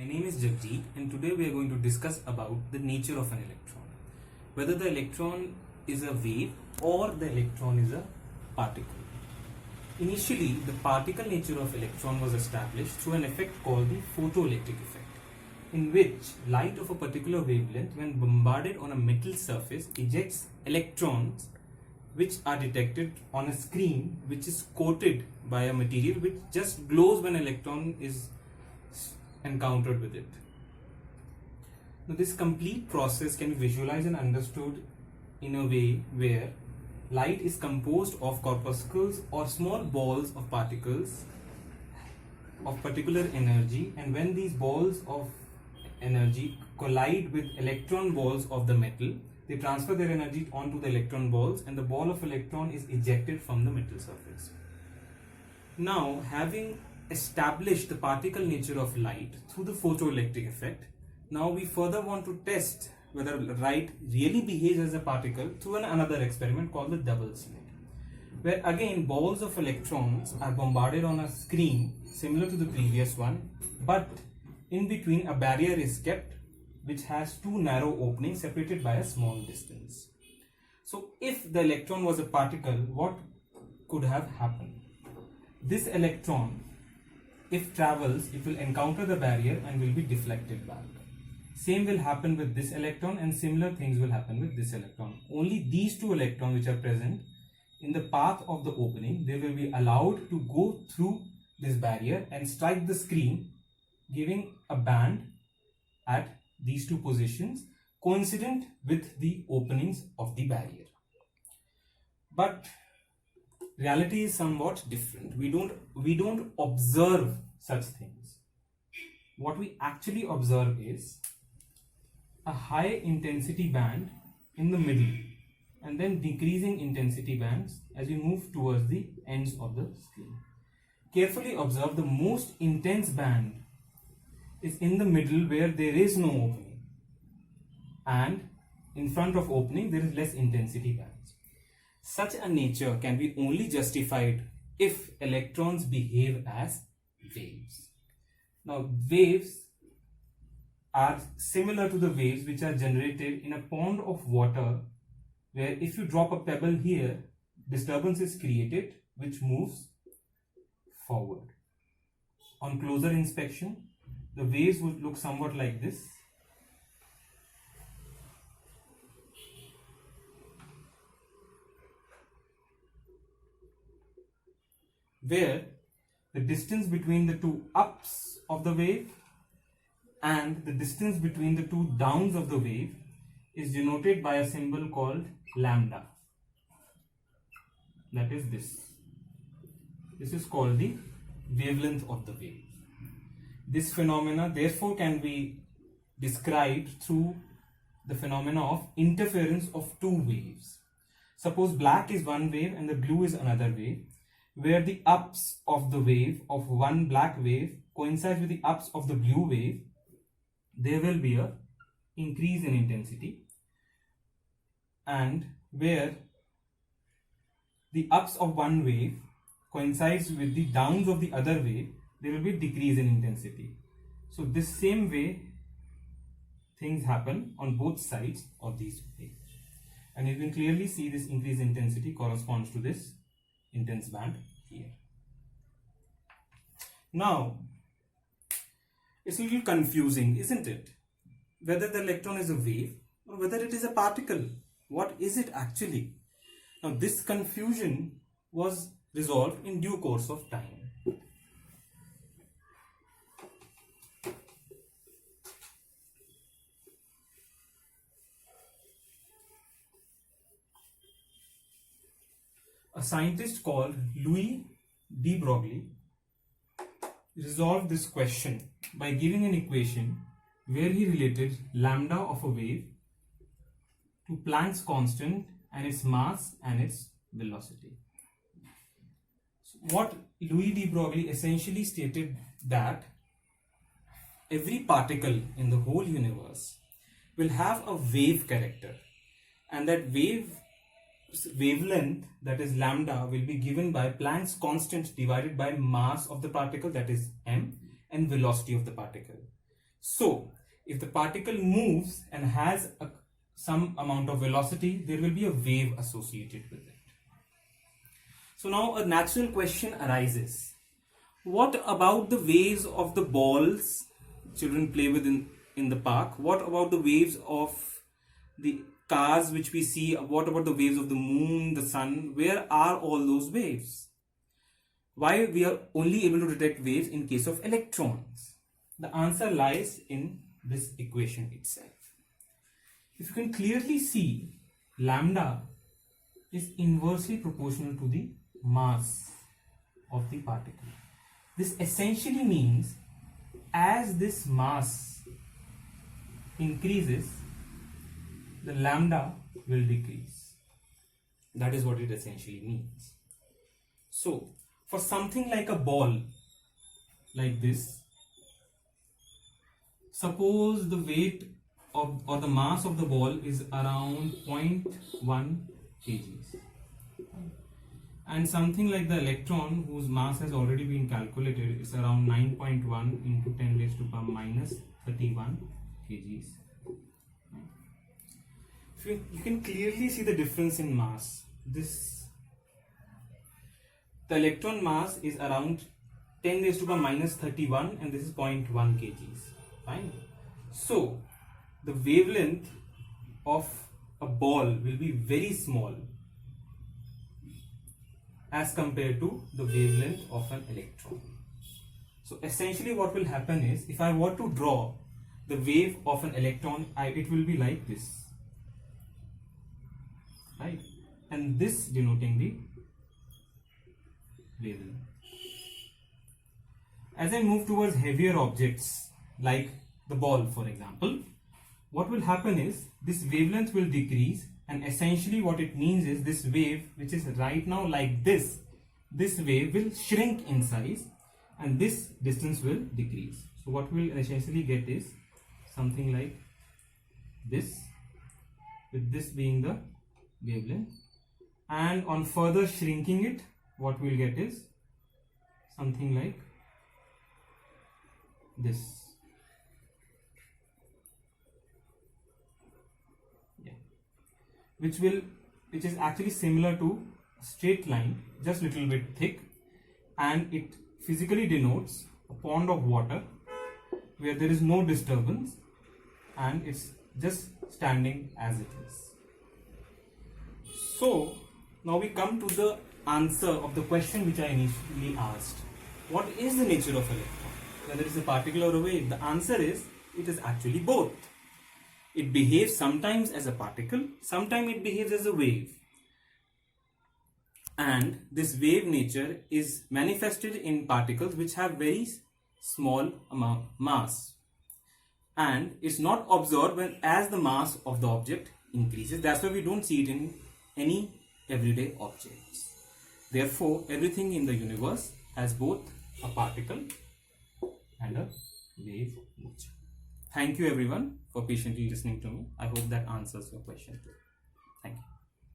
My name is Jagdeep and today we are going to discuss about the nature of an electron. Whether the electron is a wave or the electron is a particle. Initially, the particle nature of electron was established through an effect called the photoelectric effect, in which light of a particular wavelength, when bombarded on a metal surface, ejects electrons which are detected on a screen which is coated by a material which just glows when an electron is encountered with it. Now, this complete process can be visualized and understood in a way where light is composed of corpuscles or small balls of particles of particular energy, and when these balls of energy collide with electron balls of the metal, they transfer their energy onto the electron balls and the ball of electron is ejected from the metal surface. Now, having established the particle nature of light through the photoelectric effect, now we further want to test whether light really behaves as a particle through another experiment called the double slit, where again balls of electrons are bombarded on a screen similar to the previous one, but in between a barrier is kept which has two narrow openings separated by a small distance. So if the electron was a particle, what could have happened? This electron, if travels, it will encounter the barrier and will be deflected back. Same will happen with this electron and similar things will happen with this electron. Only these two electrons which are present in the path of the opening, they will be allowed to go through this barrier and strike the screen, giving a band at these two positions coincident with the openings of the barrier. But reality is somewhat different. We don't observe such things. What we actually observe is a high intensity band in the middle and then decreasing intensity bands as we move towards the ends of the screen. Carefully observe, the most intense band is in the middle where there is no opening, and in front of opening there is less intensity bands. Such a nature can be only justified if electrons behave as waves. Now, waves are similar to the waves which are generated in a pond of water, where if you drop a pebble here, disturbance is created which moves forward. On closer inspection, the waves would look somewhat like this. Where the distance between the two ups of the wave and the distance between the two downs of the wave is denoted by a symbol called lambda. That is this. This is called the wavelength of the wave. This phenomena therefore can be described through the phenomena of interference of two waves. Suppose black is one wave and the blue is another wave, where the ups of the wave of one black wave coincides with the ups of the blue wave, there will be a increase in intensity, and where the ups of one wave coincides with the downs of the other wave, there will be a decrease in intensity. So this same way things happen on both sides of these waves, and you can clearly see this increased intensity corresponds to this intense band here. Now, it's a little confusing, isn't it? Whether the electron is a wave or whether it is a particle. What is it actually? Now, this confusion was resolved in due course of time. A scientist called Louis de Broglie resolved this question by giving an equation where he related lambda of a wave to Planck's constant and its mass and its velocity. So what Louis de Broglie essentially stated that every particle in the whole universe will have a wave character, and that wavelength, that is lambda, will be given by Planck's constant divided by mass of the particle, that is m, and velocity of the particle. So, if the particle moves and has some amount of velocity, there will be a wave associated with it. So now a natural question arises. What about the waves of the balls children play with in the park? What about the waves of the cars which we see? What about the waves of the moon, the sun? Where are all those waves? Why we are only able to detect waves in case of electrons? The answer lies in this equation itself. If you can clearly see, lambda is inversely proportional to the mass of the particle. This essentially means as this mass increases, the lambda will decrease. That is what it essentially means. So, for something like a ball like this, suppose the weight of or the mass of the ball is around 0.1 kgs, and something like the electron whose mass has already been calculated is around 9.1 into 10 raised to power minus 31 kgs. You can clearly see the difference in mass. The electron mass is around 10 raised to power minus 31 and this is 0.1 kgs. Fine. So the wavelength of a ball will be very small as compared to the wavelength of an electron. So essentially what will happen is, if I were to draw the wave of an electron, it will be like this, right? And this denoting the wavelength. As I move towards heavier objects like the ball, for example, what will happen is this wavelength will decrease, and essentially what it means is this wave, which is right now like this wave will shrink in size and this distance will decrease. So what we'll essentially get is something like this, with this being the wavelength, and on further shrinking it, what we'll get is something like this. Which is actually similar to a straight line, just a little bit thick, and it physically denotes a pond of water where there is no disturbance and it's just standing as it is. So now we come to the answer of the question which I initially asked. What is the nature of electron? Whether it is a particle or a wave? The answer is, it is actually both. It behaves sometimes as a particle, sometimes it behaves as a wave. And this wave nature is manifested in particles which have very small amount mass. And it's not observed as the mass of the object increases. That's why we don't see it in any everyday objects. Therefore, everything in the universe has both a particle and a wave nature. Thank you everyone for patiently listening to me. I hope that answers your question too. Thank you.